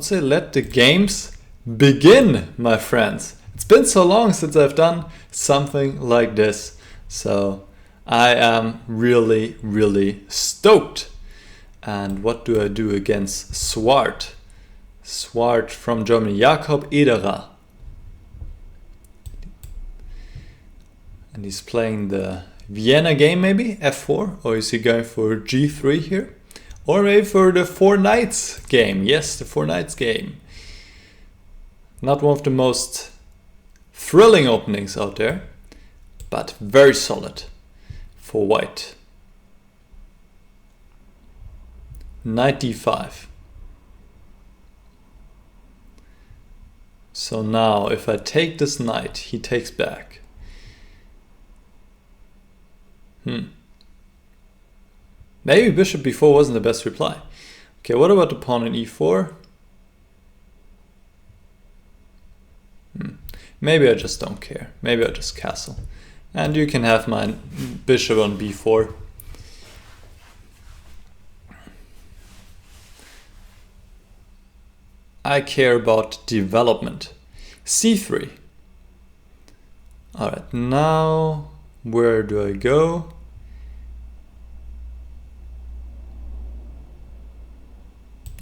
Say let the games begin, my friends. It's been so long since I've done something like this, so I am really stoked. And what do I do against Swart? Swart from Germany, Jakob Ederer. And he's playing the Vienna game maybe, f4, or is he going for g3 here? Or maybe for the Four Knights game. Yes, the Four Knights game. Not one of the most thrilling openings out there, but very solid for white. Knight d5. So now if I take this knight, he takes back. Maybe bishop b4 wasn't the best reply. Okay, what about the pawn in e4? Maybe I just don't care. Maybe I just castle. And you can have my bishop on b4. I care about development. c3. Alright, now where do I go?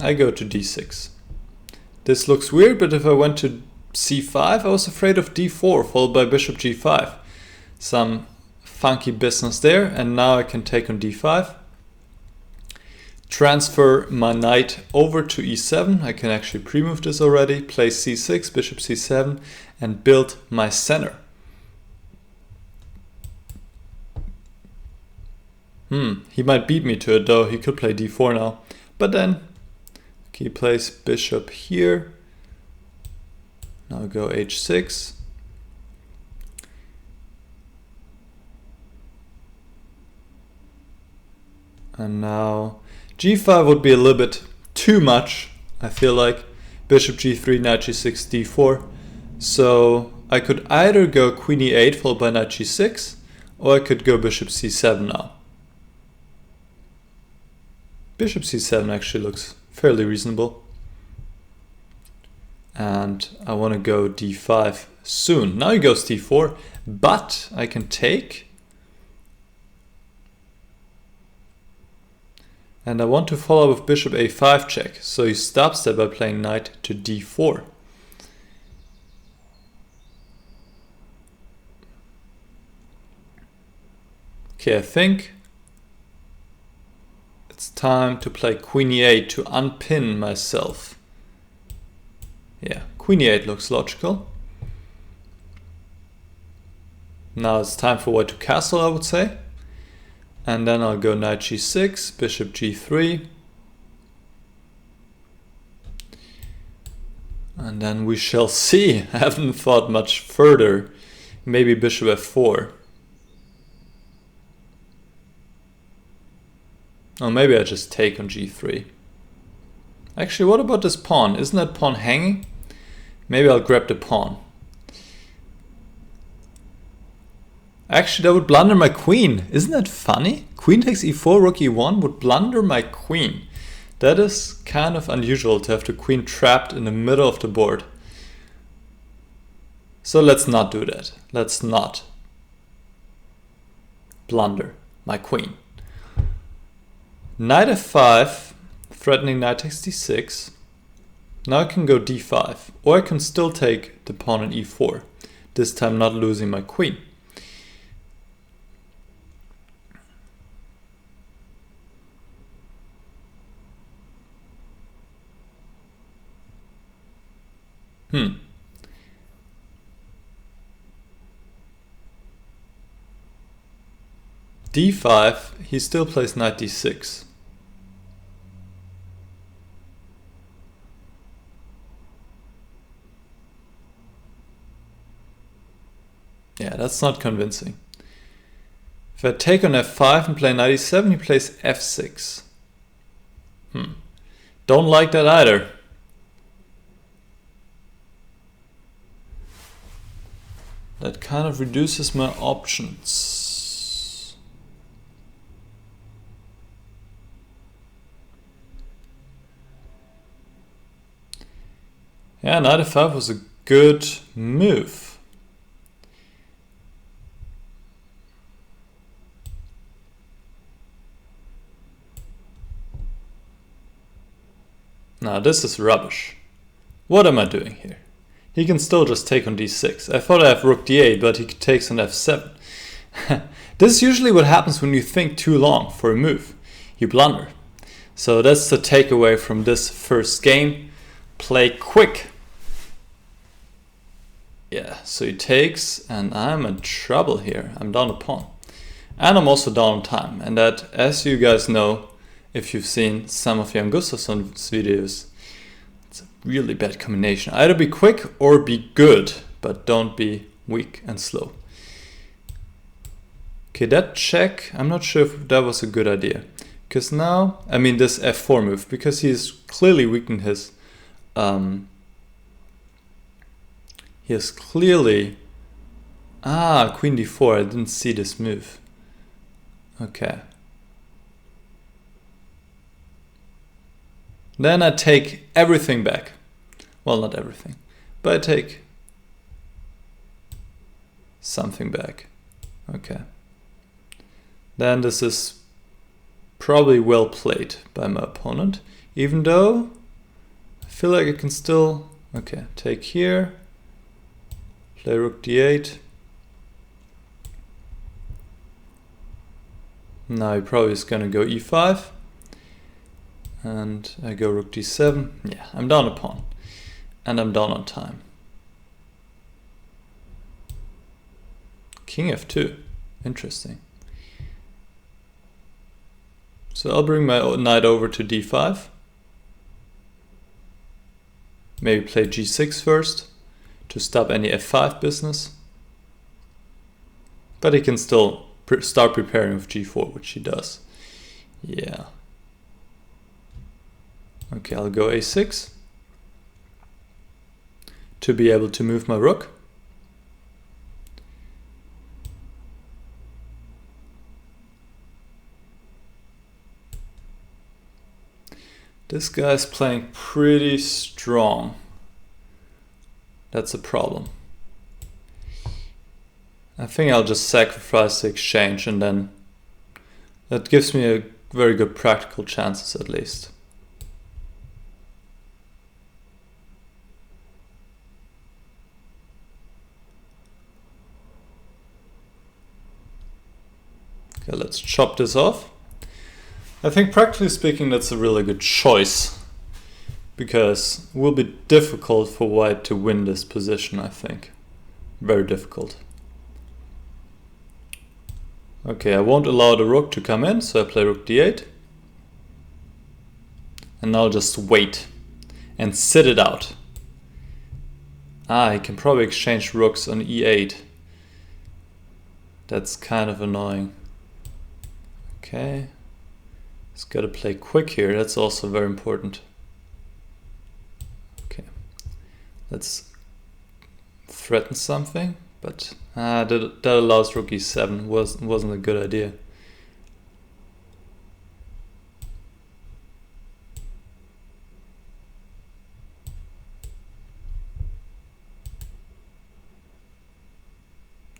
I go to d6. This looks weird, but if I went to c5, I was afraid of d4 followed by bishop g5. Some funky business there, and now I can take on d5. Transfer my knight over to e7. I can actually pre-move this already. Play c6, bishop c7, and build my center. He might beat me to it though. He could play d4 now. But then he plays bishop here. Now go h6. And now g5 would be a little bit too much, I feel like. Bishop g3, knight g6, d4. So I could either go queen e8 followed by knight g6, or I could go bishop c7 now. Bishop c7 actually looks fairly reasonable. And I want to go d5 soon. Now he goes d4, but I can take. And I want to follow with bishop a5 check. So he stops that by playing knight to d4. Okay, I think it's time to play queen e8 to unpin myself. Yeah, queen e8 looks logical. Now it's time for white to castle, I would say. And then I'll go knight g6, bishop g3. And then we shall see. I haven't thought much further. Maybe bishop f4. Or maybe I just take on g3. Actually, what about this pawn? Isn't that pawn hanging? Maybe I'll grab the pawn. Actually, that would blunder my queen. Isn't that funny? Queen takes e4, rook e1 would blunder my queen. That is kind of unusual to have the queen trapped in the middle of the board. So let's not do that. Let's not blunder my queen. Knight f5, threatening knight takes d6. Now I can go d5, or I can still take the pawn on e4, this time not losing my queen. d5, he still plays knight d6. Yeah, that's not convincing. If I take on f5 and play knight e7, he plays f6. Don't like that either. That kind of reduces my options. Yeah, knight f5 was a good move. Now this is rubbish. What am I doing here? He can still just take on d6. I thought I have rook d8, but he takes on f7. This is usually what happens when you think too long for a move. You blunder. So that's the takeaway from this first game. Play quick. Yeah, so he takes, and I'm in trouble here. I'm down a pawn. And I'm also down on time. And that, as you guys know, if you've seen some of Jan Gustafsson's videos, it's a really bad combination. Either be quick or be good, but don't be weak and slow. Okay, that check, I'm not sure if that was a good idea. Because now, I mean this f4 move, because he's clearly weakened his... he has clearly... Ah, queen d4, I didn't see this move. Okay. Then I take everything back. Well, not everything, but I take something back. Okay. Then this is probably well played by my opponent, even though I feel like I can still... Okay, take here, play rook d8. Now he probably is going to go e5. And I go rook d7. Yeah, I'm down a pawn. And I'm down on time. King f2. Interesting. So I'll bring my knight over to d5. Maybe play g6 first to stop any f5 business. But he can still start preparing with g4, which he does. Yeah. Okay, I'll go a6 to be able to move my rook. This guy's playing pretty strong. That's a problem. I think I'll just sacrifice the exchange, and then that gives me a very good practical chances at least. Okay, let's chop this off. I think practically speaking that's a really good choice, because it will be difficult for white to win this position, I think. Very difficult. Okay, I won't allow the rook to come in, so I play rook d8. And now I'll just wait and sit it out. Ah, he can probably exchange rooks on e8. That's kind of annoying. Okay. He's got to play quick here, that's also very important. Okay. Let's threaten something. But that allows rook e7, wasn't a good idea.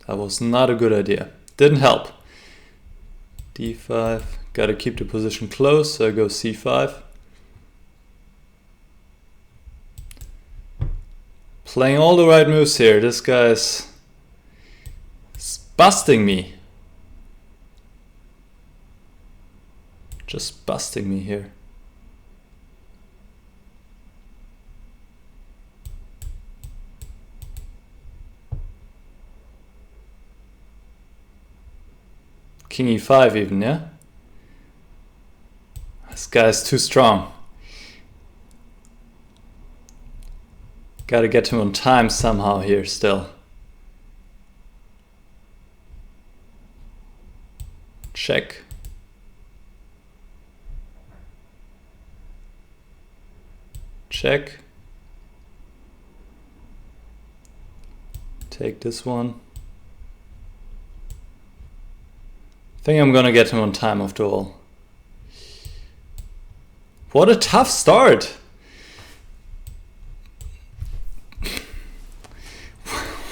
That was not a good idea. Didn't help. d5, gotta keep the position close, so I go c5. Playing all the right moves here, this guy's busting me. Just busting me here. King e5 even, yeah? This guy's too strong. Gotta get him on time somehow here still. Check. Check. Take this one. I think I'm gonna get him on time after all. What a tough start.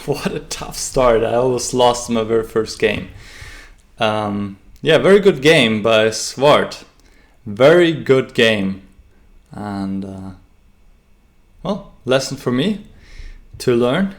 what a tough start. I almost lost my very first game. Yeah, very good game by Svart. Very good game. And, well, lesson for me to learn.